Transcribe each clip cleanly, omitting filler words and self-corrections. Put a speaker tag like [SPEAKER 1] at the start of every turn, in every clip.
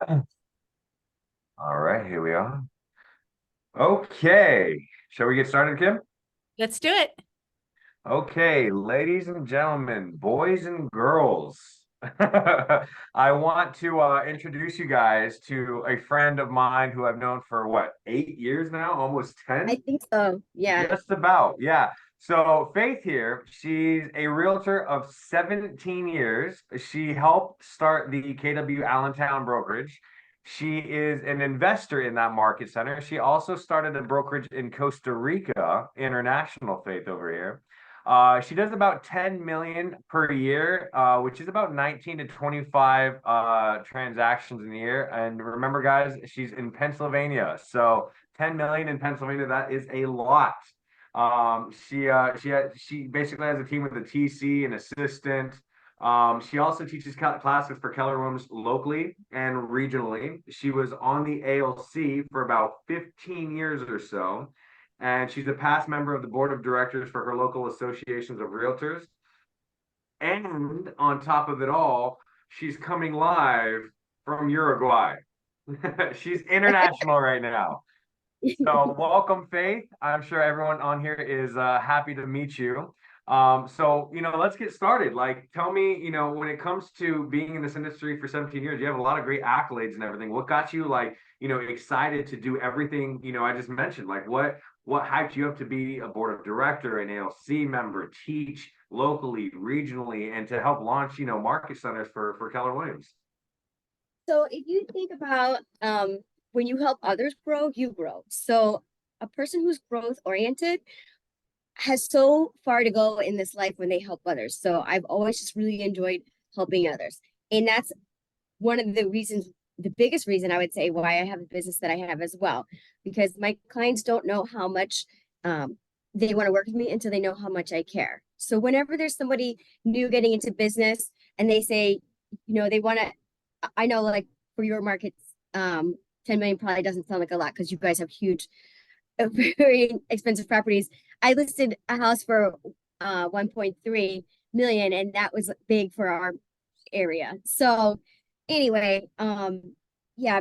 [SPEAKER 1] All right, here we are. Okay. Shall we get started, Kim?
[SPEAKER 2] Let's do it.
[SPEAKER 1] Okay, ladies and gentlemen, boys and girls. I want to introduce you guys to a friend of mine who I've known for what, 8 years now, almost
[SPEAKER 2] I
[SPEAKER 1] 10?
[SPEAKER 2] think so. Yeah.
[SPEAKER 1] Just about, yeah. So Faith here, she's a realtor of 17 years. She helped start the KW Allentown brokerage. She is an investor in that market center. She also started a brokerage in Costa Rica, international Faith over here. She does about 10 million per year, which is about 19 to 25 transactions in a year. And remember, guys, she's in Pennsylvania. So 10 million in Pennsylvania, that is a lot. She basically has a team with a TC, an assistant. She also teaches classes for Keller Williams locally and regionally. She was on the ALC for about 15 years or so, and she's a past member of the board of directors for her local associations of realtors. And on top of it all, she's coming live from Uruguay. She's international right now. So welcome, Faith. I'm sure everyone on here is happy to meet you. Let's get started. Like, tell me, when it comes to being in this industry for 17 years, you have a lot of great accolades and everything. What got you like, excited to do everything, I just mentioned? Like, what hyped you up to be a board of director, an ALC member, teach locally, regionally, and to help launch, market centers for Keller Williams?
[SPEAKER 2] So if you think about when you help others grow, you grow. So a person who's growth oriented has so far to go in this life when they help others. So I've always just really enjoyed helping others. And that's one of the reasons, the biggest reason I would say why I have the business that I have as well, because my clients don't know how much they want to work with me until they know how much I care. So whenever there's somebody new getting into business and they say, they want to, I know like for your markets, 10 million probably doesn't sound like a lot because you guys have huge, very expensive properties. I listed a house for 1.3 million, and that was big for our area. So anyway, yeah.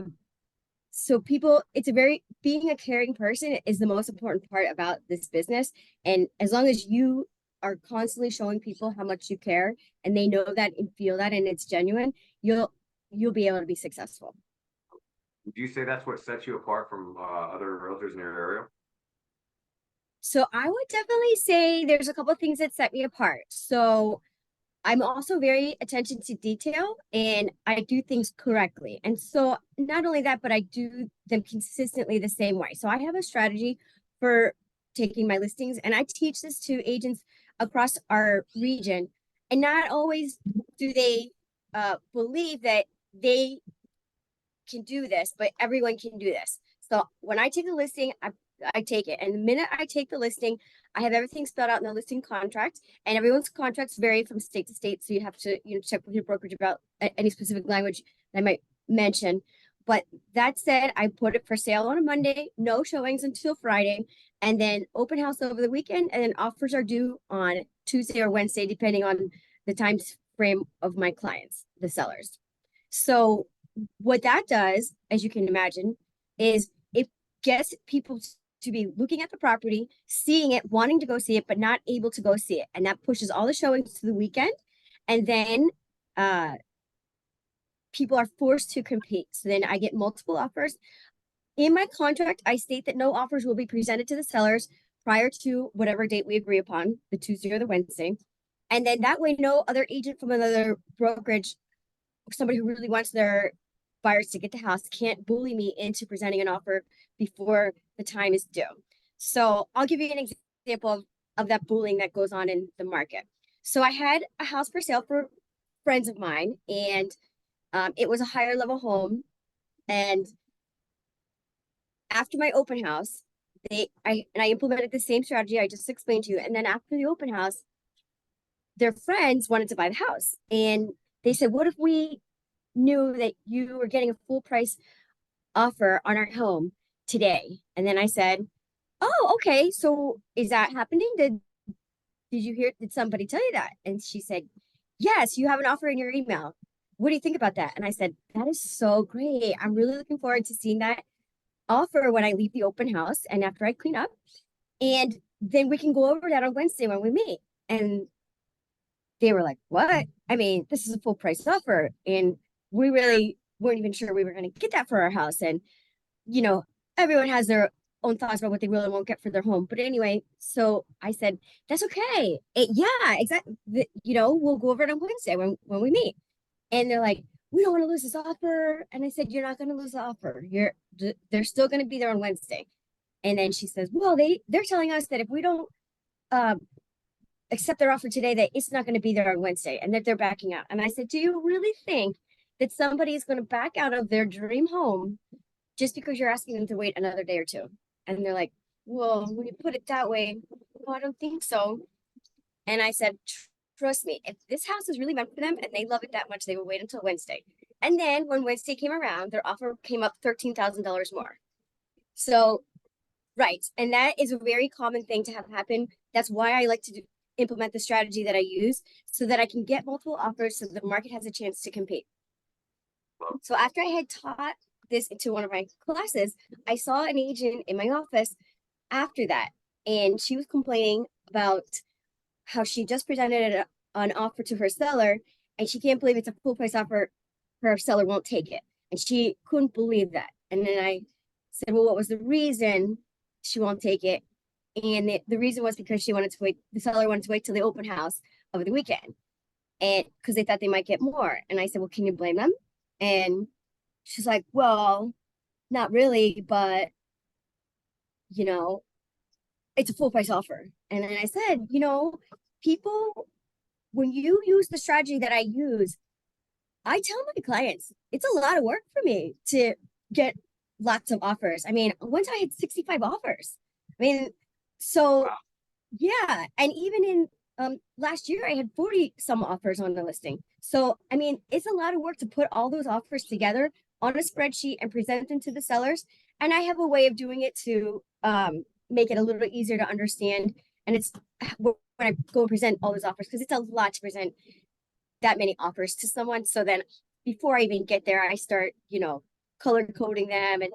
[SPEAKER 2] So people, it's a very being a caring person is the most important part about this business. And as long as you are constantly showing people how much you care and they know that and feel that and it's genuine, you'll be able to be successful.
[SPEAKER 1] Would you say that's what sets you apart from other realtors in your area?
[SPEAKER 2] So I would definitely say there's a couple of things that set me apart. So I'm also very attention to detail and I do things correctly. And so not only that, but I do them consistently the same way. So I have a strategy for taking my listings and I teach this to agents across our region. And not always do they believe that they can do this, but everyone can do this. So when I take a listing, I take it. And the minute I take the listing, I have everything spelled out in the listing contract. And everyone's contracts vary from state to state. So you have to, check with your brokerage about any specific language I might mention. But that said, I put it for sale on a Monday, no showings until Friday, and then open house over the weekend, and then offers are due on Tuesday or Wednesday, depending on the time frame of my clients, the sellers. So what that does, as you can imagine, is it gets people to be looking at the property, seeing it, wanting to go see it, but not able to go see it. And that pushes all the showings to the weekend. And then people are forced to compete. So then I get multiple offers. In my contract, I state that no offers will be presented to the sellers prior to whatever date we agree upon, the Tuesday or the Wednesday. And then that way, no other agent from another brokerage, somebody who really wants their buyers to get the house, can't bully me into presenting an offer before the time is due. So I'll give you an example of that bullying that goes on in the market. So I had a house for sale for friends of mine, and it was a higher level home. And after my open house, I implemented the same strategy I just explained to you. And then after the open house, their friends wanted to buy the house, and they said, "What if we knew that you were getting a full price offer on our home today?" And then I said, "Oh, okay. So is that happening? Did you hear? Did somebody tell you that?" And she said, "Yes, you have an offer in your email." what do you think about that? And I said, that is so great. I'm really looking forward to seeing that offer when I leave the open house and after I clean up. And then we can go over that on Wednesday when we meet. And they were like, what? I mean, this is a full price offer. And we really weren't even sure we were going to get that for our house. And, you know, everyone has their own thoughts about what they will and won't get for their home. But anyway, so I said, that's okay. Yeah, exactly. You know, we'll go over it on Wednesday when we meet. And they're like, we don't want to lose this offer. And I said, you're not going to lose the offer. They're still going to be there on Wednesday. And then she says, well, they're telling us that if we don't accept their offer today, that it's not going to be there on Wednesday and that they're backing out. And I said, do you really think that somebody is going to back out of their dream home just because you're asking them to wait another day or two? And they're like, well, when you put it that way, no, I don't think so. And I said, trust me, if this house is really meant for them and they love it that much, they will wait until Wednesday. And then when Wednesday came around, their offer came up $13,000 more. So, right. And that is a very common thing to have happen. That's why I like to implement the strategy that I use so that I can get multiple offers so the market has a chance to compete. So after I had taught this into one of my classes, I saw an agent in my office after that, and she was complaining about how she just presented an offer to her seller and she can't believe it's a full price offer. Her seller won't take it. And she couldn't believe that. And then I said, well, what was the reason she won't take it? And the reason was because she wanted to wait, the seller wanted to wait till the open house over the weekend. And because they thought they might get more. And I said, well, can you blame them? And she's like, well, not really, but you know, it's a full price offer. And then I said, you know, people, when you use the strategy that I use, I tell my clients it's a lot of work for me to get lots of offers. I mean, once I had 65 offers. I mean, so
[SPEAKER 1] Wow.
[SPEAKER 2] yeah. And even in last year, I had 40 some offers on the listing. So, I mean, it's a lot of work to put all those offers together on a spreadsheet and present them to the sellers. And I have a way of doing it to make it a little bit easier to understand. And it's when I go and present all those offers, because it's a lot to present that many offers to someone. So then before I even get there, I start, you know, color coding them and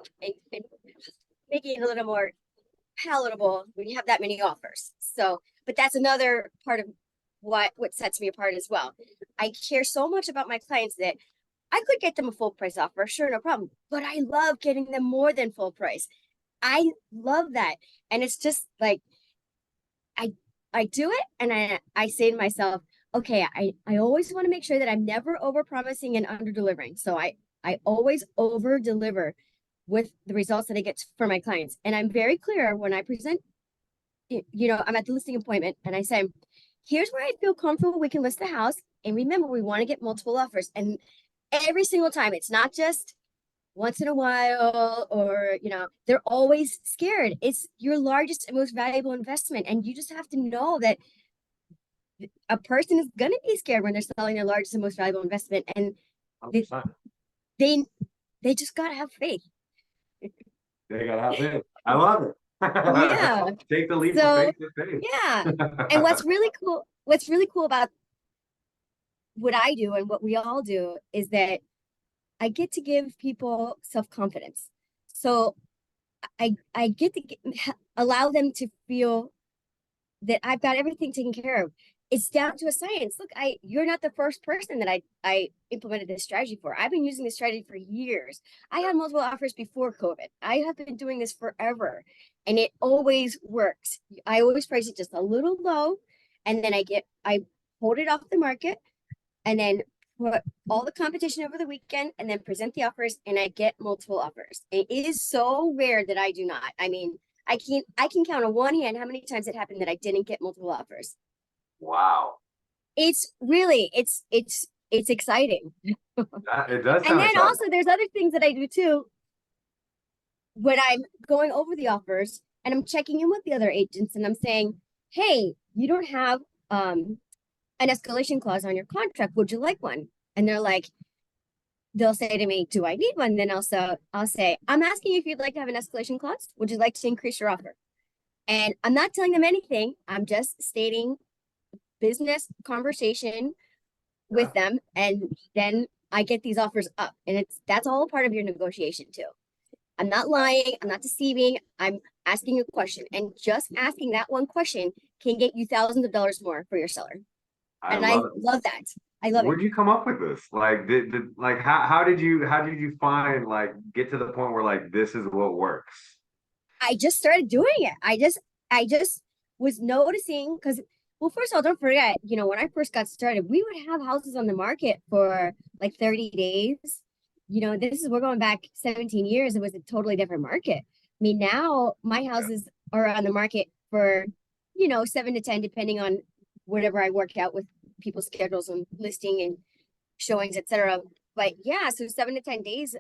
[SPEAKER 2] making it a little more palatable when you have that many offers. So, but that's another part of what sets me apart as well. I care so much about my clients that I could get them a full price offer, sure, no problem. But I love getting them more than full price. I love that. And it's just like I do it and I say to myself, okay, I always want to make sure that I'm never over promising and under delivering. So I always over deliver with the results that I get for my clients. And I'm very clear when I present, you know, I'm at the listing appointment and I say, here's where I feel comfortable. We can list the house. And remember, we want to get multiple offers. And every single time, it's not just once in a while or, you know, they're always scared. It's your largest and most valuable investment. And you just have to know that a person is going to be scared when they're selling their largest and most valuable investment. And they,
[SPEAKER 1] 100%.
[SPEAKER 2] they, they just got to have faith.
[SPEAKER 1] They gotta have faith. I love it.
[SPEAKER 2] Yeah.
[SPEAKER 1] Take the leap of
[SPEAKER 2] So,
[SPEAKER 1] faith to faith.
[SPEAKER 2] yeah. And what's really cool about what I do and what we all do is that I get to give people self-confidence. So I get to allow them to feel that I've got everything taken care of. It's down to a science. Look, you're not the first person that I implemented this strategy for. I've been using this strategy for years. I had multiple offers before COVID. I have been doing this forever, and it always works. I always price it just a little low, and then I hold it off the market, and then put all the competition over the weekend, and then present the offers, and I get multiple offers. It is so rare that I do not. I mean, I can count on one hand how many times it happened that I didn't get multiple offers.
[SPEAKER 1] Wow.
[SPEAKER 2] It's really it's exciting.
[SPEAKER 1] It does
[SPEAKER 2] And
[SPEAKER 1] sound
[SPEAKER 2] then
[SPEAKER 1] exciting.
[SPEAKER 2] also there's other things that I do too when I'm going over the offers and I'm checking in with the other agents and I'm saying, hey, you don't have an escalation clause on your contract. Would you like one? And they'll say to me, do I need one? Then I'll say, I'm asking you if you'd like to have an escalation clause. Would you like to increase your offer? And I'm not telling them anything. I'm just stating business conversation with them. And then I get these offers up, and that's all a part of your negotiation too. I'm not lying, I'm not deceiving, I'm asking a question, and just asking that one question can get you thousands of dollars more for your seller.
[SPEAKER 1] I
[SPEAKER 2] And I
[SPEAKER 1] love it.
[SPEAKER 2] love that. I love it.
[SPEAKER 1] Where'd you come up with this? Like, like how did you find like get to the point where like this is what works?
[SPEAKER 2] I just started doing it. I just was noticing because, well, first of all, don't forget, when I first got started, we would have houses on the market for like 30 days. We're going back 17 years. It was a totally different market. I mean, now my
[SPEAKER 1] Yeah.
[SPEAKER 2] houses are on the market for, 7 to 10, depending on whatever I work out with people's schedules and listing and showings, etc. But yeah, so 7 to 10 days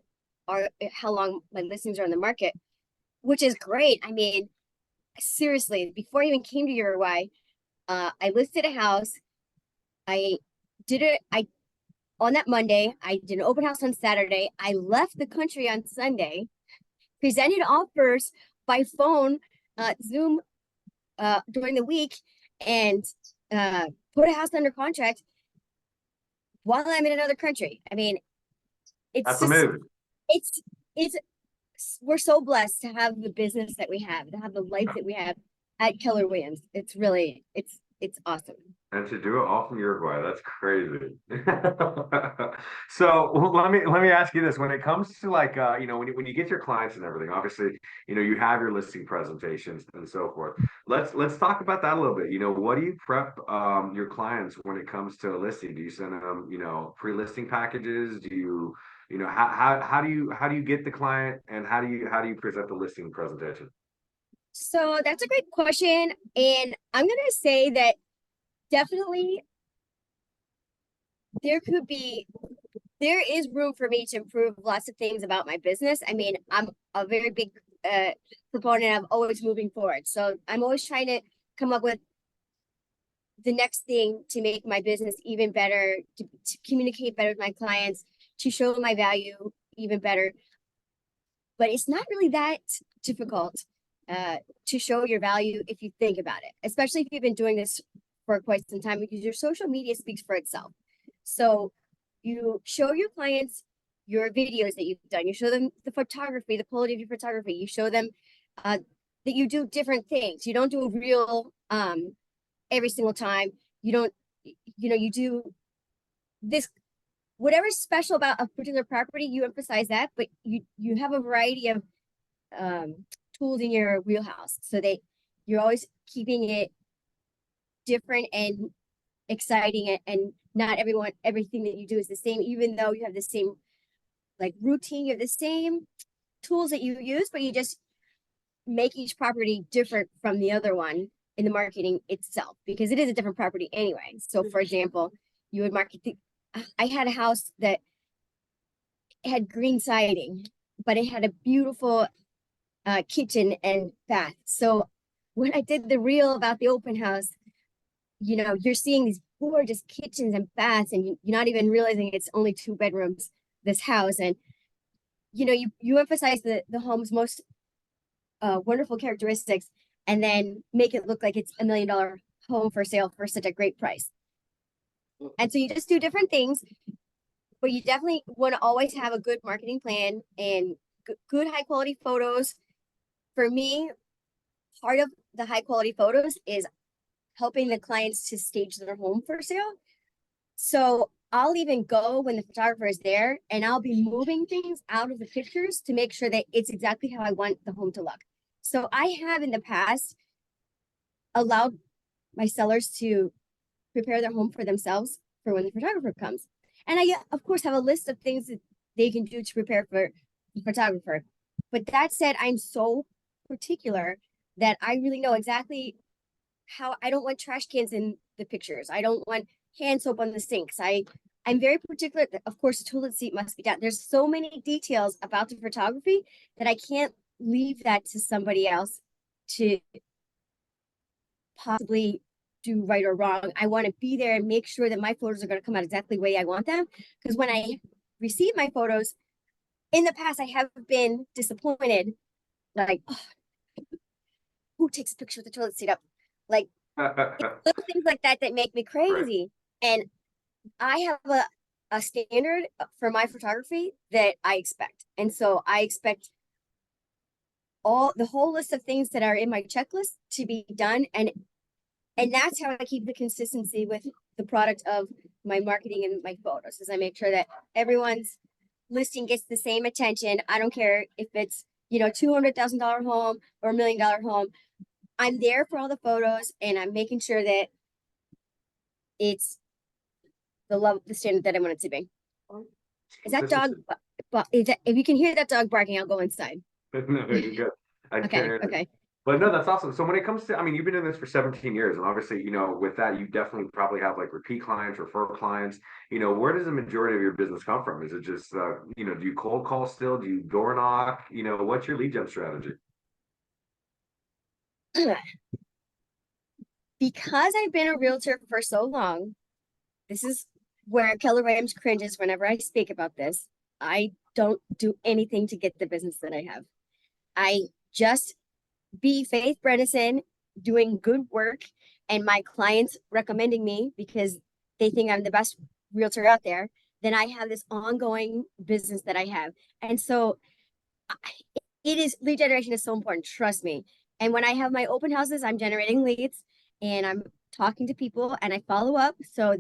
[SPEAKER 2] are how long my listings are on the market, which is great. I mean, seriously, before I even came to Uruguay, I listed a house. I did it. I On that Monday, I did an open house on Saturday. I left the country on Sunday, presented offers by phone, Zoom, during the week, and put a house under contract while I'm in another country. I mean, it's
[SPEAKER 1] That's
[SPEAKER 2] just
[SPEAKER 1] amazing.
[SPEAKER 2] it's it's we're so blessed to have the business that we have, to have the life that we have at Keller Williams. It's really it's awesome.
[SPEAKER 1] And to do it all from Uruguay, that's crazy. So let me ask you this: when it comes to like when you get your clients and everything, obviously you have your listing presentations and so forth. Let's talk about that a little bit. What do you prep your clients when it comes to a listing? Do you send them pre-listing packages? Do you how do you get the client, and how do you present the listing presentation?
[SPEAKER 2] So that's a great question. And I'm gonna say that definitely there could be there is room for me to improve lots of things about my business. I mean, I'm a very big proponent of always moving forward. So I'm always trying to come up with the next thing to make my business even better, to communicate better with my clients, to show my value even better. But it's not really that difficult to show your value if you think about it, especially if you've been doing this for quite some time, because your social media speaks for itself. So you show your clients your videos that you've done. You show them the photography, the quality of your photography. You show them that you do different things. You don't do a reel every single time. You don't, you do this, whatever's special about a particular property, you emphasize that, but you have a variety of tools in your wheelhouse, so that you're always keeping it different and exciting, and not everything that you do is the same, even though you have the same like routine, you have the same tools that you use, but you just make each property different from the other one in the marketing itself, because it is a different property anyway. So for example, you would I had a house that had green siding, but it had a beautiful kitchen and bath. So when I did the reel about the open house, you're seeing these gorgeous kitchens and baths, and you're not even realizing it's only 2 bedrooms, this house. And you emphasize the home's most wonderful characteristics, and then make it look like it's $1 million home for sale for such a great price. And so you just do different things, but you definitely want to always have a good marketing plan and good high quality photos. For me, part of the high quality photos is helping the clients to stage their home for sale. So I'll even go when the photographer is there, and I'll be moving things out of the pictures to make sure that it's exactly how I want the home to look. So I have in the past allowed my sellers to prepare their home for themselves for when the photographer comes. And I, of course, have a list of things that they can do to prepare for the photographer. But that said, I'm so particular that I really know exactly how. I don't want trash cans in the pictures. I don't want hand soap on the sinks. I'm very particular. Of course, the toilet seat must be down. There's so many details about the photography that I can't leave that to somebody else to possibly do right or wrong. I want to be there and make sure that my photos are going to come out exactly the way I want them. Because when I receive my photos, in the past, I have been disappointed. Like, oh, who takes a picture with the toilet seat up? Like, little things like that that make me
[SPEAKER 1] Right.
[SPEAKER 2] crazy. And I have a standard for my photography that I expect. And so I expect the whole list of things that are in my checklist to be done. And that's how I keep the consistency with the product of my marketing and my photos, is I make sure that everyone's listing gets the same attention. I don't care if it's, $200,000 home or $1 million home. I'm there for all the photos, and I'm making sure that it's the standard that I want it to be. Is that dog? If you can hear that dog barking, I'll go inside.
[SPEAKER 1] No, you're good. I can't
[SPEAKER 2] Okay.
[SPEAKER 1] hear it.
[SPEAKER 2] Okay.
[SPEAKER 1] But no, that's awesome. So when it comes to, I mean, you've been doing this for 17 years, and obviously, with that, you definitely probably have like repeat clients, refer clients. Where does the majority of your business come from? Is it just, do you cold call still? Do you door knock? What's your lead gen strategy?
[SPEAKER 2] Because I've been a realtor for so long, this is where Keller Williams cringes whenever I speak about this. I don't do anything to get the business that I have. I just be Faith Brenneisen, doing good work, and my clients recommending me because they think I'm the best realtor out there. Then I have this ongoing business that I have. And so it is, lead generation is so important, trust me. And when I have my open houses, I'm generating leads and I'm talking to people and I follow up. So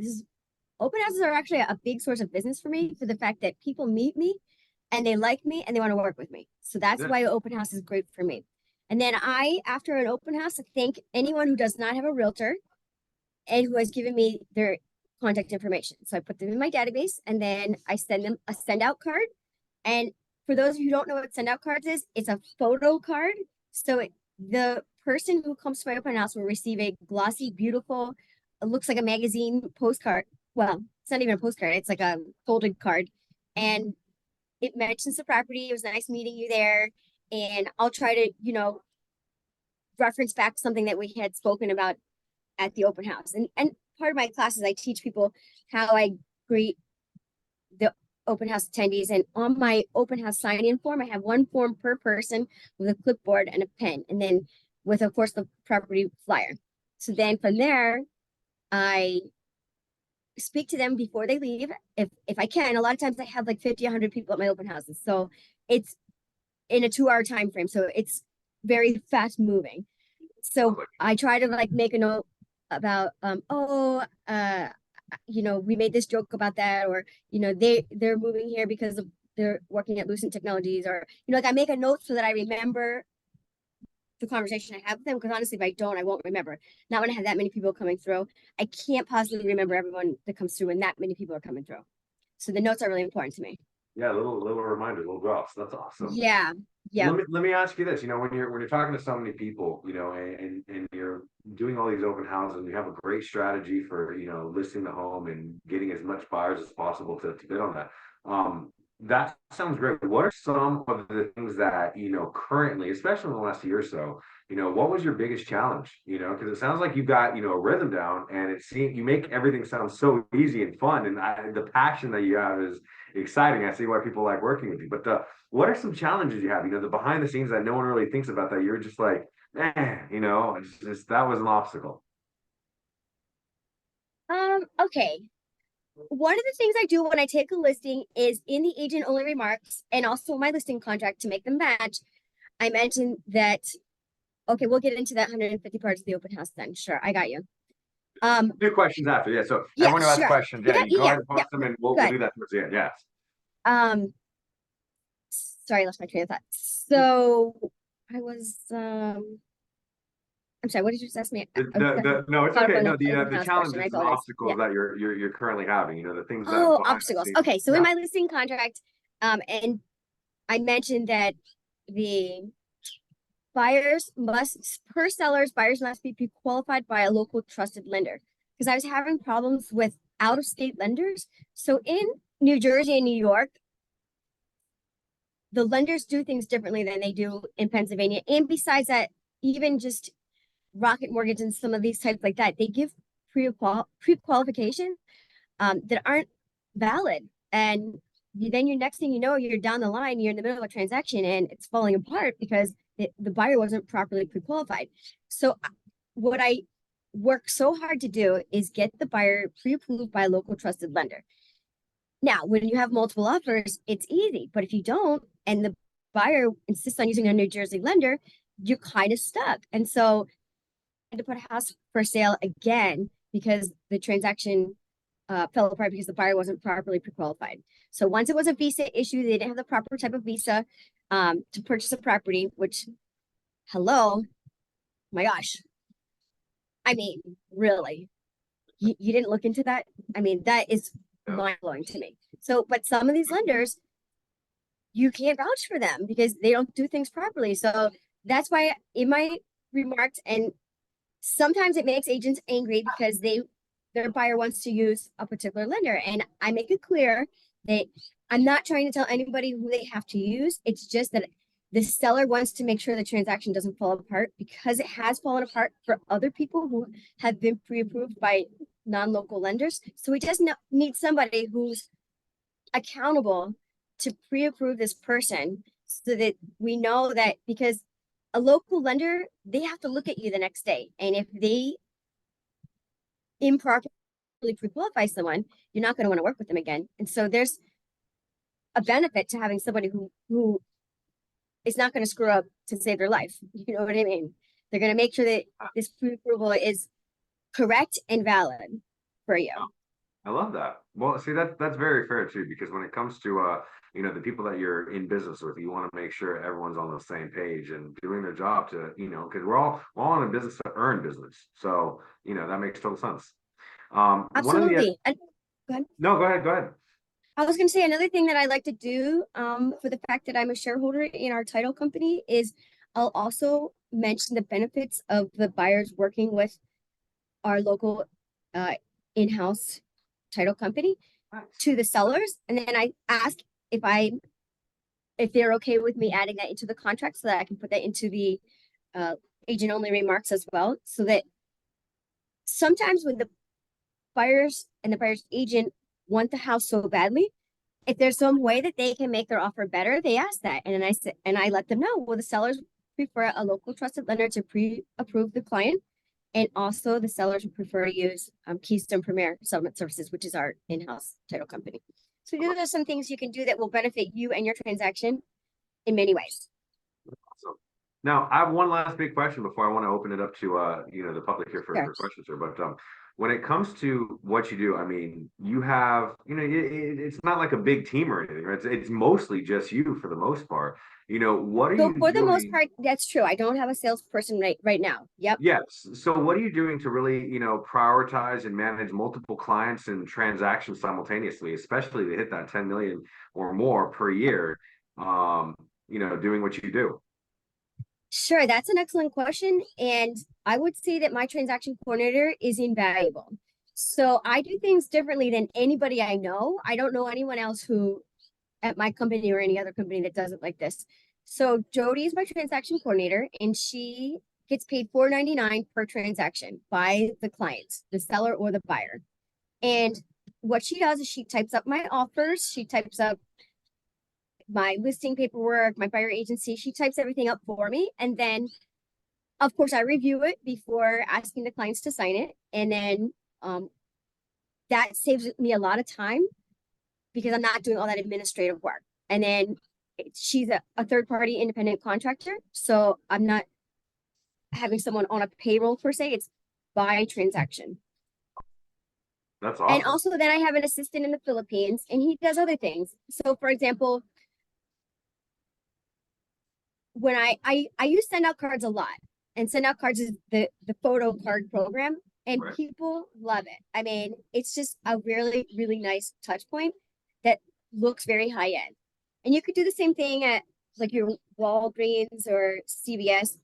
[SPEAKER 2] open houses are actually a big source of business for me, for the fact that people meet me and they like me and they want to work with me. So that's why open house is great for me. And then after an open house, I thank anyone who does not have a realtor and who has given me their contact information. So I put them in my database and then I send them a send out card. And for those of you who don't know what send out cards is, it's a photo card. So the person who comes to my open house will receive a glossy, beautiful, it looks like a magazine postcard. Well, it's not even a postcard, it's like a folded card. And it mentions the property. It was nice meeting you there. And I'll try to, reference back something that we had spoken about at the open house. And part of my classes, I teach people how I greet the open house attendees. And on my open house sign-in form, I have one form per person with a clipboard and a pen, and then with, of course, the property flyer. So then from there, I speak to them before they leave, if I can. A lot of times I have like 50, 100 people at my open houses. So it's in a 2-hour time frame. So it's very fast moving. So I try to like make a note about, we made this joke about that, or, they're moving here because they're working at Lucent Technologies, or, like I make a note so that I remember the conversation I have with them, because honestly, if I don't, I won't remember. Not when I have that many people coming through. I can't possibly remember everyone that comes through when that many people are coming through. So the notes are really important to me.
[SPEAKER 1] Yeah, little reminder, little drops. That's awesome.
[SPEAKER 2] Yeah. Yeah.
[SPEAKER 1] Let me ask you this. When you're talking to so many people, and you're doing all these open houses, and you have a great strategy for listing the home and getting as much buyers as possible to bid on that. That sounds great. What are some of the things that currently, especially in the last year or so, what was your biggest challenge? Because it sounds like you've got a rhythm down, and it seems you make everything sound so easy and fun, and the passion that you have is exciting. I see why people like working with you. But what are some challenges you have? The behind the scenes that no one really thinks about, that you're just like, it's just that was an obstacle.
[SPEAKER 2] Okay. One of the things I do when I take a listing is, in the agent only remarks and also my listing contract, to make them match, I mentioned that, okay, we'll get into that 150 parts of the open house then. Sure, I got you.
[SPEAKER 1] Two questions after, yeah. So
[SPEAKER 2] yeah,
[SPEAKER 1] everyone who has
[SPEAKER 2] sure.
[SPEAKER 1] questions,
[SPEAKER 2] Yeah,
[SPEAKER 1] you go
[SPEAKER 2] yeah,
[SPEAKER 1] ahead and post them, and we'll do that towards the end. Yes.
[SPEAKER 2] Sorry, I lost my train of thought. So I was I'm sorry, what did you just ask me?
[SPEAKER 1] No, it's okay. No, the challenges and obstacles
[SPEAKER 2] Yeah.
[SPEAKER 1] that you're currently having, the things that
[SPEAKER 2] Oh,
[SPEAKER 1] behind the
[SPEAKER 2] obstacles.
[SPEAKER 1] scenes.
[SPEAKER 2] Okay, so
[SPEAKER 1] Yeah.
[SPEAKER 2] in my listing contract, and I mentioned that the buyers must be pre-qualified by a local trusted lender, because I was having problems with out-of-state lenders. So in New Jersey and New York, the lenders do things differently than they do in Pennsylvania. And besides that, even just Rocket Mortgage and some of these types like that, they give pre-qualification that aren't valid. And then your next thing you know, you're down the line, you're in the middle of a transaction and it's falling apart because the buyer wasn't properly pre-qualified. So what I work so hard to do is get the buyer pre-approved by a local trusted lender. Now, when you have multiple offers, it's easy. But if you don't, and the buyer insists on using a New Jersey lender, you're kind of stuck. And so I had to put a house for sale again because the transaction fell apart because the buyer wasn't properly pre-qualified. So once it was a visa issue, they didn't have the proper type of visa to purchase a property, which, hello, my gosh. I mean, really, you didn't look into that? I mean, that is
[SPEAKER 1] Yeah.
[SPEAKER 2] mind blowing to me. So, but some of these lenders, you can't vouch for them because they don't do things properly. So that's why in my remarks, and sometimes it makes agents angry because their buyer wants to use a particular lender. And I make it clear that I'm not trying to tell anybody who they have to use. It's just that the seller wants to make sure the transaction doesn't fall apart because it has fallen apart for other people who have been pre-approved by non-local lenders. So we just need somebody who's accountable to pre-approve this person so that we know that, because a local lender, they have to look at you the next day. And if they improperly pre-qualify someone, you're not going to want to work with them again. And so there's a benefit to having somebody who is not going to screw up to save their life. You know what I mean? They're going to make sure that this pre-approval is correct and valid for you.
[SPEAKER 1] I love that. Well, see, that's very fair too, because when it comes to the people that you're in business with, you want to make sure everyone's on the same page and doing their job to, because we're all in a business to earn business. So, that makes total sense. One of the
[SPEAKER 2] Absolutely. And go ahead.
[SPEAKER 1] No, go ahead.
[SPEAKER 2] I was going to say another thing that I like to do for the fact that I'm a shareholder in our title company is I'll also mention the benefits of the buyers working with our local uh, in-house title company to the sellers. And then I ask if they're okay with me adding that into the contract so that I can put that into the agent only remarks as well. So that sometimes when the buyers and the buyer's agent want the house so badly, if there's some way that they can make their offer better, they ask that. And then I let them know, well, the sellers prefer a local trusted lender to pre-approve the client. And also the sellers would prefer to use Keystone Premier Settlement Services, which is our in-house title company. So those are some things you can do that will benefit you and your transaction in many ways.
[SPEAKER 1] Awesome. Now, I have one last big question before I want to open it up to the public here
[SPEAKER 2] Sure.
[SPEAKER 1] for questions here. But when it comes to what you do, I mean, you have, it's not like a big team or anything, right? It's mostly just you for the most part. What are
[SPEAKER 2] So
[SPEAKER 1] you
[SPEAKER 2] for the most
[SPEAKER 1] doing?
[SPEAKER 2] part, that's true. I don't have a salesperson right now. Yep.
[SPEAKER 1] Yes. So what are you doing to really, prioritize and manage multiple clients and transactions simultaneously, especially to hit that 10 million or more per year, doing what you do?
[SPEAKER 2] Sure, that's an excellent question. And I would say that my transaction coordinator is invaluable. So I do things differently than anybody I know. I don't know anyone else who at my company or any other company that does it like this. So Jody is my transaction coordinator, and she gets paid $4.99 per transaction by the client, the seller or the buyer. And what she does is she types up my offers, she types up my listing paperwork, my buyer agency, she types everything up for me. And then, of course, I review it before asking the clients to sign it. And then that saves me a lot of time because I'm not doing all that administrative work. And then she's a third party independent contractor. So I'm not having someone on a payroll per se, it's by transaction.
[SPEAKER 1] That's
[SPEAKER 2] And
[SPEAKER 1] awesome.
[SPEAKER 2] also, then I have an assistant in the Philippines and he does other things. So, for example, when I use send out cards a lot, and send out cards is the photo card program, and
[SPEAKER 1] Right.
[SPEAKER 2] people love it. I mean, it's just a really, really nice touch point that looks very high end. And you could do the same thing at like your Walgreens or CVS.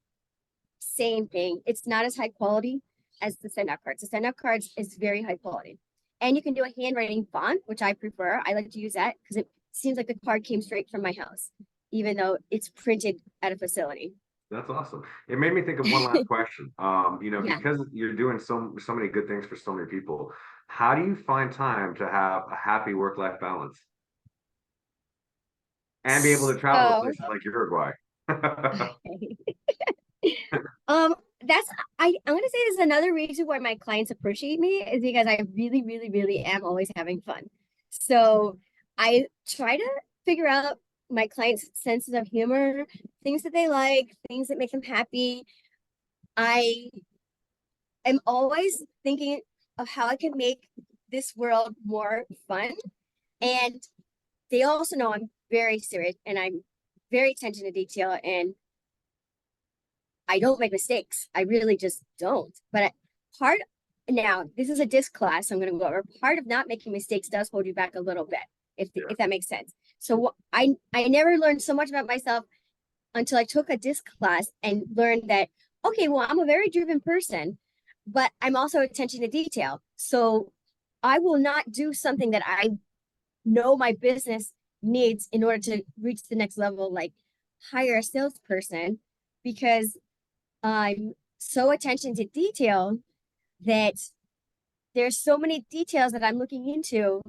[SPEAKER 2] Same thing. It's not as high quality as the send out cards. The send out cards is very high quality. And you can do a handwriting font, which I prefer. I like to use that because it seems like the card came straight from my house, even though it's printed at a facility.
[SPEAKER 1] That's awesome. It made me think of one last question.
[SPEAKER 2] Yeah.
[SPEAKER 1] Because you're doing so many good things for so many people, how do you find time to have a happy work-life balance and be able to travel to
[SPEAKER 2] So
[SPEAKER 1] places like Uruguay?
[SPEAKER 2] that's I'm gonna say this is another reason why my clients appreciate me is because I really, really, really am always having fun. So I try to figure out my clients' senses of humor, things that they like, things that make them happy. I am always thinking of how I can make this world more fun. And they also know I'm very serious and I'm very attention to detail and I don't make mistakes. I really just don't. But part now, this is a disc class. I'm going to go over. Part of not making mistakes does hold you back a little bit, if that makes sense. So I never learned so much about myself until I took a disc class and learned that okay, well, I'm a very driven person, but I'm also attention to detail. So I will not do something that I know my business needs in order to reach the next level, like hire a salesperson, because I'm so attention to detail that there's so many details that I'm looking into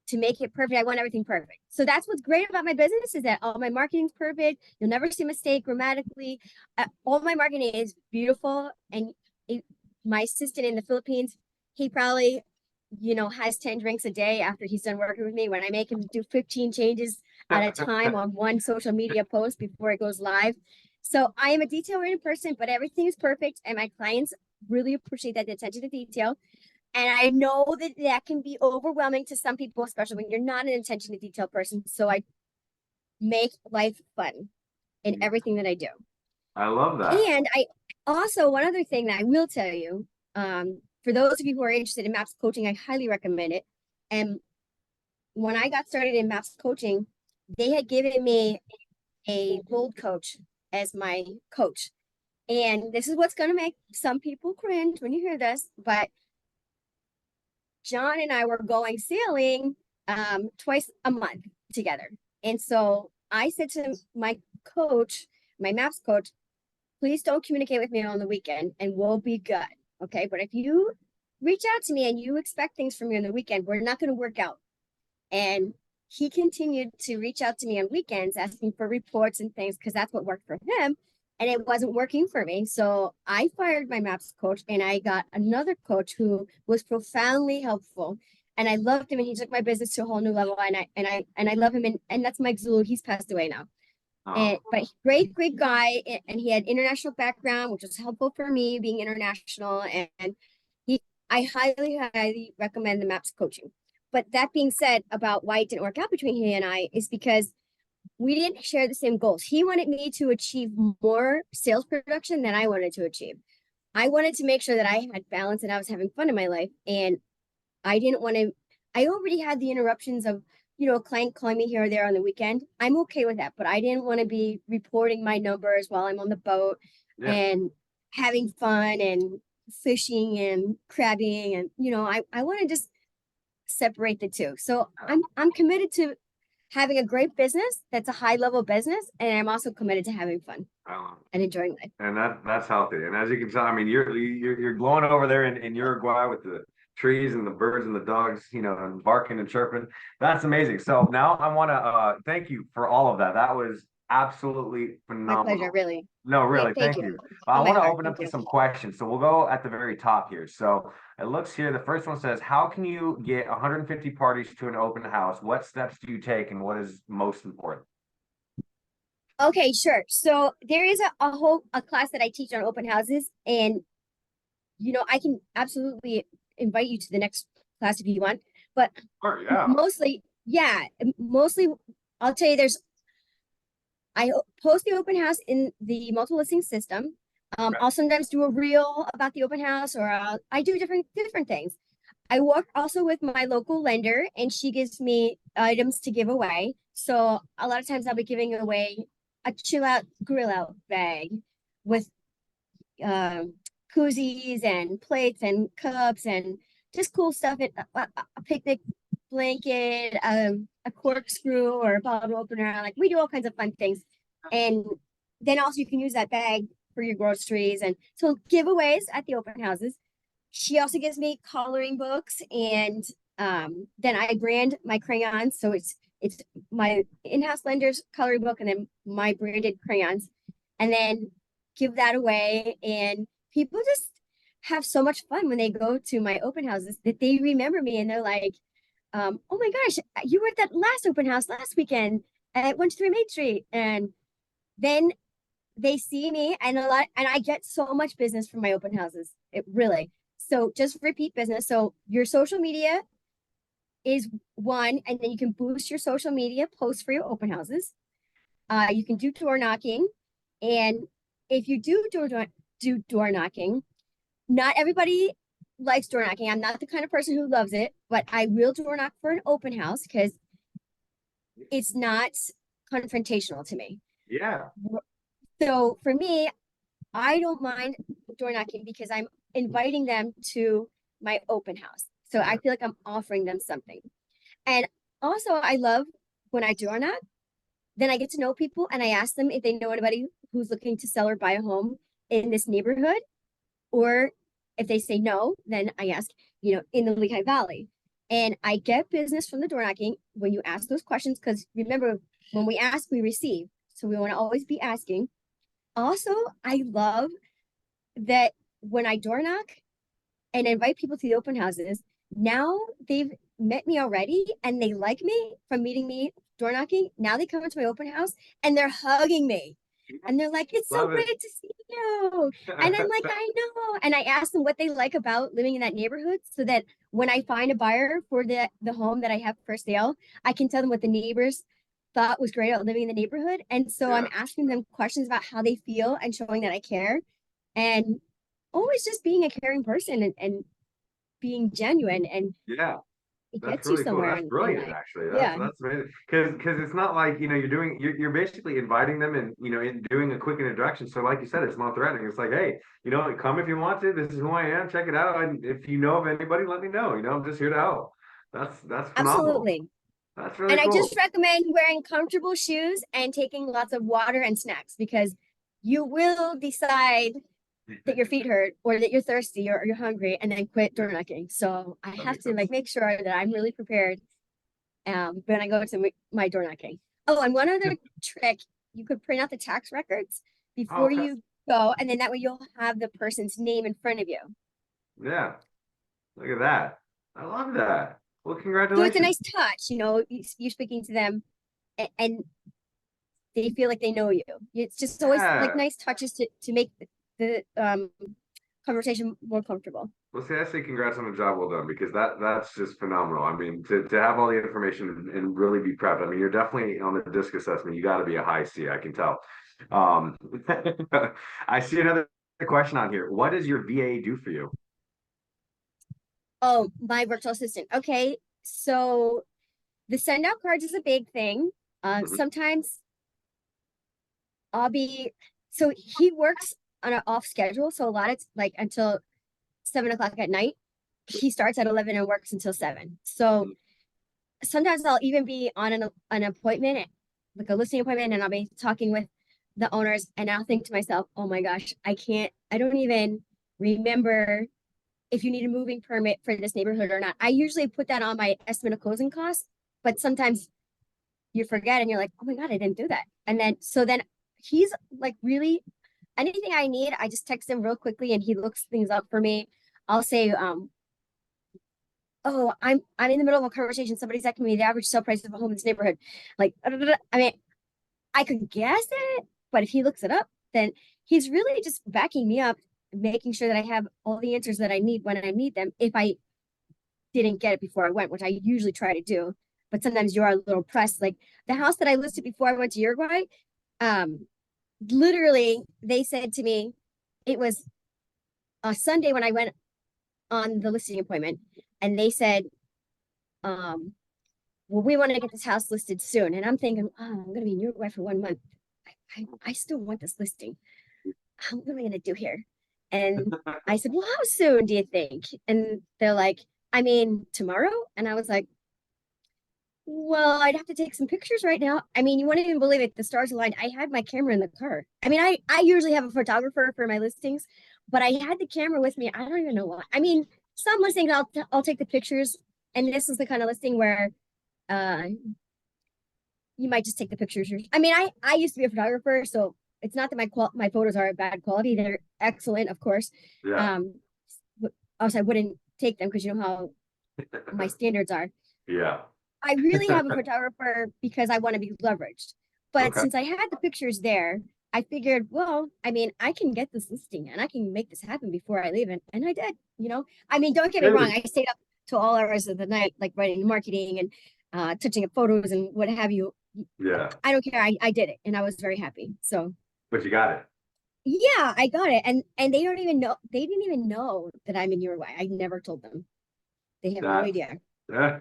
[SPEAKER 2] to make it perfect. I want everything perfect. So that's what's great about my business is that all my marketing's perfect. You'll never see a mistake grammatically. All my marketing is beautiful. And it, my assistant in the Philippines, he probably, has 10 drinks a day after he's done working with me. When I make him do 15 changes at a time on one social media post before it goes live. So I am a detail-oriented person, but everything is perfect. And my clients really appreciate that attention to detail. And I know that that can be overwhelming to some people, especially when you're not an attention to detail person. So I make life fun in everything that I do.
[SPEAKER 1] I love that.
[SPEAKER 2] And I also, one other thing that I will tell you, for those of you who are interested in MAPS coaching, I highly recommend it. And when I got started in MAPS coaching, they had given me a gold coach as my coach. And this is what's going to make some people cringe when you hear this, but John and I were going sailing twice a month together. And so I said to my coach, my MAPS coach, please don't communicate with me on the weekend and we'll be good. Okay. But if you reach out to me and you expect things from me on the weekend, we're not going to work out. And he continued to reach out to me on weekends asking for reports and things because that's what worked for him. And it wasn't working for me. So I fired my MAPS coach and I got another coach who was profoundly helpful. And I loved him and he took my business to a whole new level. And I love him. And that's Mike Zulu. He's passed away now. But great guy. And he had international background, which was helpful for me being international. And I highly recommend the MAPS coaching. But that being said, about why it didn't work out between he and I is because we didn't share the same goals. He wanted me to achieve more sales production than I wanted to achieve. I wanted to make sure that I had balance and I was having fun in my life. And I didn't want to, I already had the interruptions of, a client calling me here or there on the weekend. I'm okay with that, but I didn't want to be reporting my numbers while I'm on the boat and having fun and fishing and crabbing. And, I want to just separate the two. So I'm committed to having a great business that's a high level business, and I'm also committed to having fun and enjoying life.
[SPEAKER 1] And that's healthy. And as you can tell, I mean, you're glowing over there in Uruguay with the trees and the birds and the dogs, and barking and chirping. That's amazing. So now I want to thank you for all of that. That was absolutely phenomenal.
[SPEAKER 2] My pleasure, really.
[SPEAKER 1] No, really, thank you. I want to open up to some questions. So we'll go at the very top here. So it looks here, the first one says, how can you get 150 parties to an open house? What steps do you take and what is most important?
[SPEAKER 2] Okay, sure. So there is a class that I teach on open houses, and I can absolutely invite you to the next class if you want. But mostly, I'll tell you, I post the open house in the multiple listing system. I'll sometimes do a reel about the open house, or I do different things. I work also with my local lender, and she gives me items to give away. So a lot of times I'll be giving away a chill out grill out bag with koozies and plates and cups and just cool stuff. A picnic blanket, a corkscrew or a bottle opener. Like we do all kinds of fun things. And then also you can use that bag for your groceries. And so giveaways at the open houses. She also gives me coloring books, and then I brand my crayons. So it's my in-house lender's coloring book and then my branded crayons, and then give that away. And people just have so much fun when they go to my open houses that they remember me and they're like, oh my gosh, you were at that last open house last weekend at 123 Main Street. And then they see me and I get so much business from my open houses. It really. So just repeat business. So your social media is one, and then you can boost your social media posts for your open houses. You can do door knocking, and if you do door knocking, not everybody likes door knocking. I'm not the kind of person who loves it, but I will door knock for an open house because it's not confrontational to me.
[SPEAKER 1] Yeah.
[SPEAKER 2] So for me, I don't mind door knocking because I'm inviting them to my open house. So I feel like I'm offering them something. And also, I love when I door knock, then I get to know people and I ask them if they know anybody who's looking to sell or buy a home in this neighborhood. Or if they say no, then I ask, in the Lehigh Valley. And I get business from the door knocking when you ask those questions, because remember, when we ask, we receive. So we want to always be asking. Also, I love that when I door knock and invite people to the open houses, now they've met me already and they like me from meeting me door knocking. Now they come into my open house and they're hugging me. And they're like, it's so great to see you. And I'm like, I know. And I ask them what they like about living in that neighborhood so that when I find a buyer for the home that I have for sale, I can tell them what the neighbors thought was great about living in the neighborhood. And so I'm asking them questions about how they feel and showing that I care. And always just being a caring person and being genuine, and
[SPEAKER 1] Yeah.
[SPEAKER 2] it
[SPEAKER 1] That's
[SPEAKER 2] gets you
[SPEAKER 1] really cool.
[SPEAKER 2] somewhere
[SPEAKER 1] That's
[SPEAKER 2] in
[SPEAKER 1] brilliant,
[SPEAKER 2] life.
[SPEAKER 1] actually.
[SPEAKER 2] Yeah,
[SPEAKER 1] That's amazing. Because it's not like, you're basically inviting them and, in doing a quick introduction. So like you said, it's not threatening. It's like, hey, come if you want to. This is who I am. Check it out. And if you know of anybody, let me know. I'm just here to help. That's phenomenal.
[SPEAKER 2] absolutely.
[SPEAKER 1] That's really
[SPEAKER 2] And I
[SPEAKER 1] cool.
[SPEAKER 2] just recommend wearing comfortable shoes and taking lots of water and snacks, because you will decide that your feet hurt or that you're thirsty or you're hungry and then quit door knocking. So I
[SPEAKER 1] That
[SPEAKER 2] have
[SPEAKER 1] makes
[SPEAKER 2] to
[SPEAKER 1] sense.
[SPEAKER 2] make sure that I'm really prepared when I go to my door knocking. Oh, and one other trick, you could print out the tax records
[SPEAKER 1] Oh,
[SPEAKER 2] before
[SPEAKER 1] okay.
[SPEAKER 2] you go, and then that way you'll have the person's name in front of you.
[SPEAKER 1] Yeah. Look at that. I love that. Well,
[SPEAKER 2] So it's a
[SPEAKER 1] congratulations.
[SPEAKER 2] nice touch, you're speaking to them and they feel like they know you. It's just always like
[SPEAKER 1] Yeah.
[SPEAKER 2] nice touches to make the conversation more comfortable.
[SPEAKER 1] Well, see, I say congrats on the job well done, because that's just phenomenal. I mean, to have all the information and really be prepped. I mean, you're definitely on the disc assessment. You got to be a high C, I can tell. Um, I see another question on here. What does your VA do for you?
[SPEAKER 2] Oh, my virtual assistant. Okay, so the send out cards is a big thing.
[SPEAKER 1] Mhm.
[SPEAKER 2] Sometimes I'll be so he works on an off schedule, so a lot of like until 7 o'clock at night. He starts at 11 and works until 7. So sometimes I'll even be on an appointment, like a listing appointment, and I'll be talking with the owners, and I'll think to myself, oh my gosh, I don't even remember if you need a moving permit for this neighborhood or not. I usually put that on my estimate of closing costs, but sometimes you forget and you're like, oh my God, I didn't do that. And then he's like really anything I need, I just text him real quickly and he looks things up for me. I'll say, oh, I'm in the middle of a conversation. Somebody's asking me the average sale price of a home in this neighborhood. Like, I mean, I could guess it, but if he looks it up, then he's really just backing me up, making sure that I have all the answers that I need when I need them. If I didn't get it before I went, which I usually try to do, but sometimes you are a little pressed. Like the house that I listed before I went to Uruguay, um, literally they said to me, it was a Sunday when I went on the listing appointment, and they said, um, well, we want to get this house listed soon. And I'm thinking, oh, I'm going to be in Uruguay for 1 month. I still want this listing. What am I going to do here? And I said, well, how soon do you think? And they're like, I mean, tomorrow? And I was like, well, I'd have to take some pictures right now. I mean, you wouldn't even believe it. The stars aligned. I had my camera in the car. I mean, I usually have a photographer for my listings, but I had the camera with me. I don't even know why. I mean, some listings I'll take the pictures, and this is the kind of listing where uh you might just take the pictures. I mean, I used to be a photographer, so it's not that my photos are bad quality. They're excellent, of course.
[SPEAKER 1] Yeah.
[SPEAKER 2] Um, else I wouldn't take them because you know how my standards are.
[SPEAKER 1] Yeah.
[SPEAKER 2] I really have a photographer because I want to be leveraged. But
[SPEAKER 1] Okay.
[SPEAKER 2] since I had the pictures there, I figured, well, I mean, I can get this listing and I can make this happen before I leave. And I did, you know. I mean, don't get me wrong,
[SPEAKER 1] Good.
[SPEAKER 2] I stayed up till all hours of the night, like writing marketing and touching up photos and what have you.
[SPEAKER 1] Yeah.
[SPEAKER 2] I don't care. I did it and I was very happy. So
[SPEAKER 1] But you got it.
[SPEAKER 2] yeah, I got it. And they don't even know, they didn't even know that I'm in Uruguay. I never told them. They have no
[SPEAKER 1] That's
[SPEAKER 2] idea.
[SPEAKER 1] yeah.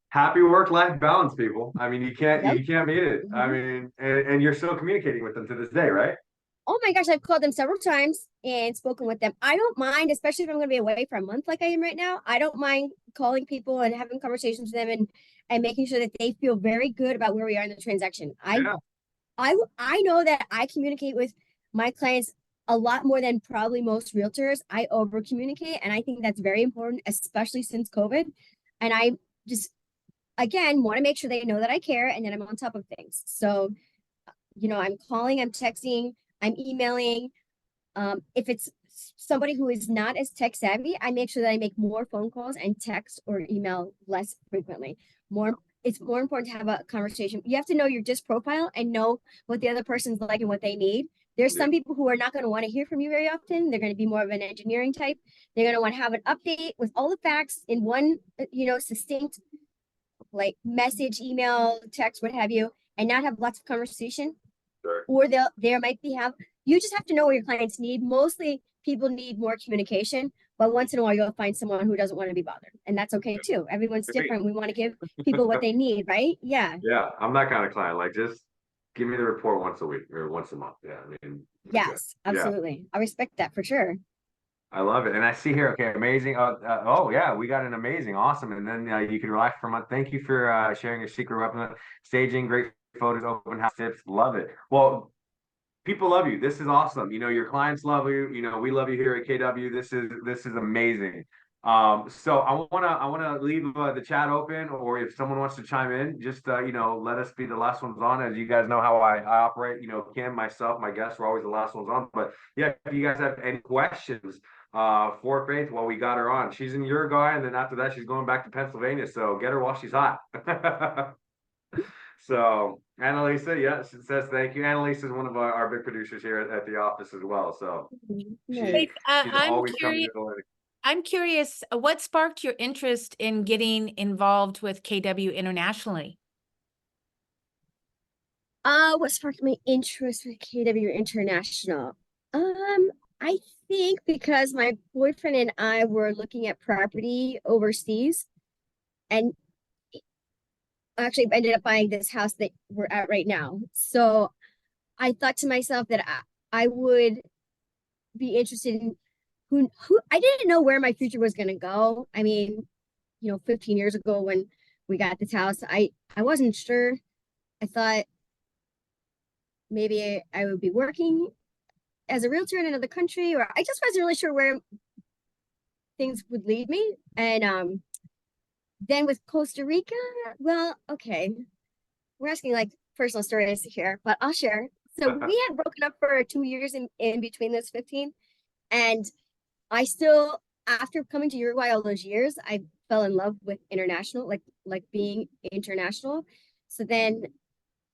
[SPEAKER 1] Happy work-life balance, people. I mean,
[SPEAKER 2] Yep.
[SPEAKER 1] you can't beat it. I
[SPEAKER 2] Mhm.
[SPEAKER 1] mean, and you're still communicating with them to this day, right?
[SPEAKER 2] Oh my gosh, I've called them several times and spoken with them. I don't mind, especially if I'm going to be away for a month like I am right now. I don't mind calling people and having conversations with them and making sure that they feel very good about where we are in the transaction.
[SPEAKER 1] Yeah.
[SPEAKER 2] I know that I communicate with my clients a lot more than probably most realtors. I over communicate, and I think that's very important, especially since COVID. And I just again want to make sure they know that I care and that I'm on top of things. So, you know, I'm calling, I'm texting, I'm emailing. If it's somebody who is not as tech savvy, I make sure that I make more phone calls and text or email less frequently. More, it's more important to have a conversation. You have to know your disc profile and know what the other person's like and what they need. There's
[SPEAKER 1] Yeah.
[SPEAKER 2] some people who are not going to want to hear from you very often. They're going to be more of an engineering type. They're going to want to have an update with all the facts in one, you know, succinct like message, email, text, what have you, and not have lots of conversation.
[SPEAKER 1] Sure.
[SPEAKER 2] Or they'll there might be have you just have to know what your clients need. Mostly people need more communication, but once in a while you'll find someone who doesn't want to be bothered. And that's okay too. Everyone's
[SPEAKER 1] Great.
[SPEAKER 2] different. We want to give people what they need, right? Yeah.
[SPEAKER 1] Yeah, I'm that kind of client. Like, just give me the report once a week or once a month. Yeah, I mean, we're good.
[SPEAKER 2] Yes,
[SPEAKER 1] Yeah,
[SPEAKER 2] absolutely. I respect that for sure.
[SPEAKER 1] I love it. And I see here, okay, amazing. Oh, yeah, we got an amazing, awesome. And then you can relax for a month. Thank you for sharing your secret weapon, staging, great photos, open house tips. Love it. Well, people love you. This is awesome. You know, your clients love you. You know, we love you here at KW. This is amazing. So I wanna leave the chat open, or if someone wants to chime in, just you know, let us be the last ones on. As you guys know how I operate. You know, Kim, myself, my guests are always the last ones on. But yeah, if you guys have any questions for Faith, well, we got her on. She's in Uruguay, and then after that, she's going back to Pennsylvania. So get her while she's hot. So Annalisa, yes, it says thank you. Annalisa is one of our big producers here at the office as well. So
[SPEAKER 2] Nice.
[SPEAKER 1] she
[SPEAKER 3] Faith,
[SPEAKER 1] she's always coming to the lady.
[SPEAKER 3] I'm curious, what sparked your interest in getting involved with KW internationally?
[SPEAKER 2] What sparked my interest with KW International? I think because my boyfriend and I were looking at property overseas and actually ended up buying this house that we're at right now. So I thought to myself that I would be interested in who I didn't know where my future was gonna go. I mean, you know, 15 years ago when we got this house, I wasn't sure. I thought maybe I would be working as a realtor in another country, or I just wasn't really sure where things would lead me. And then with Costa Rica, well, okay, we're asking like personal stories here, but I'll share. So we had broken up for 2 years in between those 15. And I still, after coming to Uruguay all those years, I fell in love with international, like being international. So then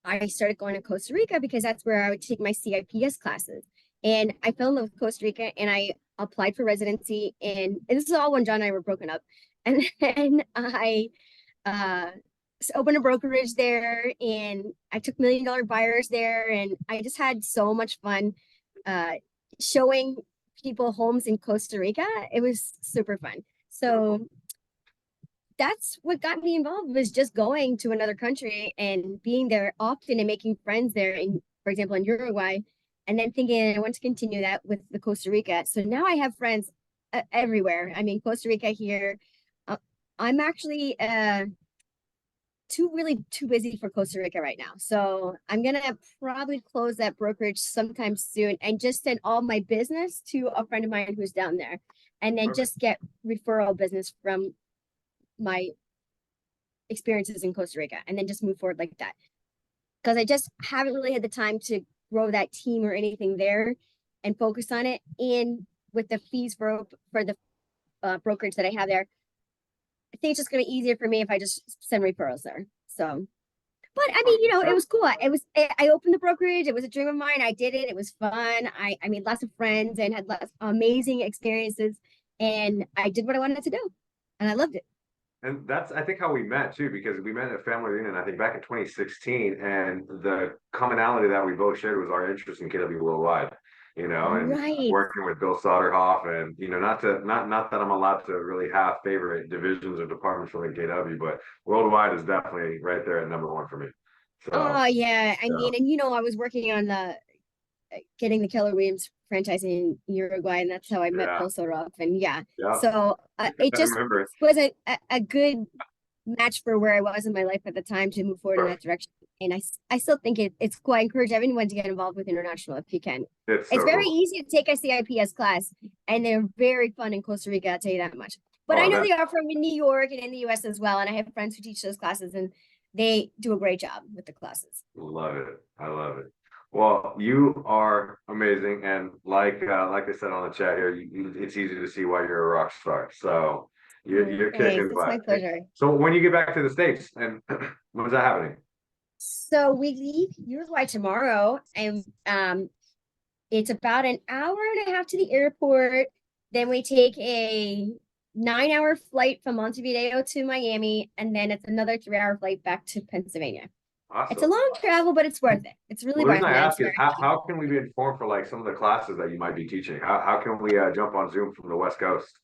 [SPEAKER 2] I started going to Costa Rica because that's where I would take my CIPS classes. And I fell in love with Costa Rica and I applied for residency. And this is all when John and I were broken up. And then I uh, opened a brokerage there and I took $1 million buyers there. And I just had so much fun uh, showing people homes in Costa Rica. It was super fun. So that's what got me involved was just going to another country and being there often and making friends there in, for example, in Uruguay, and then thinking I want to continue that with the Costa Rica. So now I have friends everywhere. I mean, Costa Rica here. I'm actually too busy for Costa Rica right now. So I'm gonna probably close that brokerage sometime soon and just send all my business to a friend of mine who's down there, and then just get referral business from my experiences in Costa Rica and then just move forward like that. Because I just haven't really had the time to grow that team or anything there and focus on it. And with the fees for the brokerage that I have there, think it's just gonna be easier for me if I just send referrals there. So, but I mean, it was cool. I opened the brokerage. It was a dream of mine. I did it. It was fun. I made lots of friends and had lots amazing experiences. And I did what I wanted to do, and I loved it.
[SPEAKER 1] And that's, I think, how we met too, because we met at a family reunion, I think back in 2016, and the commonality that we both shared was our interest in KW Worldwide, and
[SPEAKER 2] Right.
[SPEAKER 1] working with Bill Soderhoff, and not that I'm allowed to really have favorite divisions or departments within KW, but Worldwide is definitely right there at #1 for me.
[SPEAKER 2] Oh
[SPEAKER 1] So
[SPEAKER 2] yeah. I
[SPEAKER 1] yeah,
[SPEAKER 2] mean, and I was working on the getting the Keller Williams franchise in Uruguay, and that's how I met
[SPEAKER 1] yeah,
[SPEAKER 2] Bill Soderhoff. And yeah,
[SPEAKER 1] yeah,
[SPEAKER 2] so it
[SPEAKER 1] I
[SPEAKER 2] just
[SPEAKER 1] remember.
[SPEAKER 2] was a good match for where I was in my life at the time to move forward in that direction. And I still think it's cool. I encourage everyone to get involved with international if you can.
[SPEAKER 1] It's
[SPEAKER 2] It's
[SPEAKER 1] so
[SPEAKER 2] very
[SPEAKER 1] cool.
[SPEAKER 2] easy to take a CIPS class, and they're very fun in Costa Rica, I'll tell you that much. But
[SPEAKER 1] Oh,
[SPEAKER 2] I
[SPEAKER 1] I
[SPEAKER 2] know
[SPEAKER 1] bet.
[SPEAKER 2] they are from in New York and in the US as well. And I have friends who teach those classes, and they do a great job with the classes.
[SPEAKER 1] Love it. I love it. Well, you are amazing, and like I said on the chat here, it's easy to see why you're a rock star. So
[SPEAKER 2] Oh,
[SPEAKER 1] you're
[SPEAKER 2] thanks.
[SPEAKER 1] kicking
[SPEAKER 2] It's my
[SPEAKER 1] butt.
[SPEAKER 2] pleasure.
[SPEAKER 1] So when you get back to the States, and when's that happening?
[SPEAKER 2] So we leave Uruguay tomorrow, and it's about an hour and a half to the airport. Then we take a 9-hour flight from Montevideo to Miami, and then it's another 3-hour flight back to Pennsylvania. It's a
[SPEAKER 1] Awesome.
[SPEAKER 2] long travel, but it's worth it. It's really
[SPEAKER 1] Well, the reason
[SPEAKER 2] worth
[SPEAKER 1] I
[SPEAKER 2] it. I'm
[SPEAKER 1] ask is
[SPEAKER 2] sure.
[SPEAKER 1] how can we be informed for like some of the classes that you might be teaching? How can we jump on Zoom from the West Coast?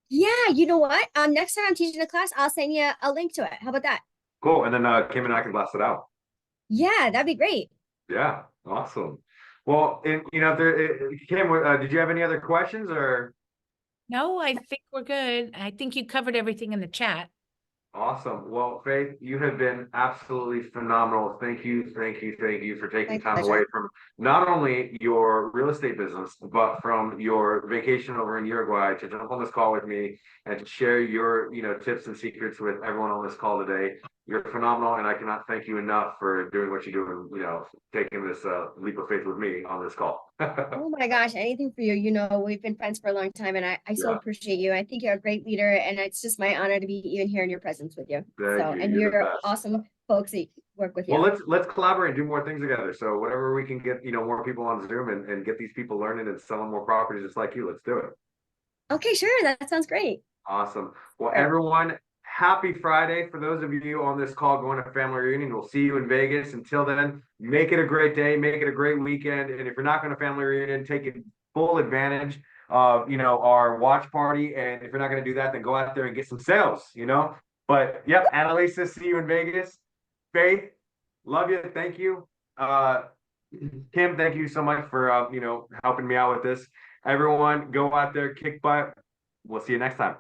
[SPEAKER 2] Yeah, you know what? Next time I'm teaching a class, I'll send you a link to it. How about that?
[SPEAKER 1] Cool. And then Kim and I can blast it out.
[SPEAKER 2] Yeah, that'd be great.
[SPEAKER 1] Yeah, awesome. Well, and if Kim, did you have any other questions or?
[SPEAKER 3] No, I think we're good. I think you covered everything in the chat.
[SPEAKER 1] Awesome. Well, Faith, you have been absolutely phenomenal. Thank you, thank you, thank you for taking
[SPEAKER 2] My
[SPEAKER 1] time
[SPEAKER 2] pleasure.
[SPEAKER 1] away from not only your real estate business, but from your vacation over in Uruguay to jump on this call with me and to share your, tips and secrets with everyone on this call today. You're phenomenal, and I cannot thank you enough for doing what you do and, taking this leap of faith with me on this call.
[SPEAKER 2] Oh my gosh, anything for you. We've been friends for a long time, and I so
[SPEAKER 1] Yeah,
[SPEAKER 2] appreciate you. I think you're a great leader, and it's just my honor to be even here in your presence with you.
[SPEAKER 1] thank
[SPEAKER 2] So,
[SPEAKER 1] you.
[SPEAKER 2] and
[SPEAKER 1] You're the
[SPEAKER 2] you're
[SPEAKER 1] best.
[SPEAKER 2] awesome folks that work with
[SPEAKER 1] Well,
[SPEAKER 2] you.
[SPEAKER 1] let's collaborate and do more things together. So whatever we can get, more people on Zoom and get these people learning and selling more properties just like you, let's do it.
[SPEAKER 2] Okay, sure. That sounds great.
[SPEAKER 1] Awesome. Well,
[SPEAKER 2] Sure.
[SPEAKER 1] everyone, happy Friday for those of you on this call going to family reunion. We'll see you in Vegas. Until then, make it a great day, make it a great weekend. And if you're not going to family reunion, take full advantage of our watch party. And if you're not going to do that, then go out there and get some sales. But yep, Annalisa, see you in Vegas. Faith, love you. Thank you. Kim, thank you so much for helping me out with this. Everyone, go out there, kick butt. We'll see you next time.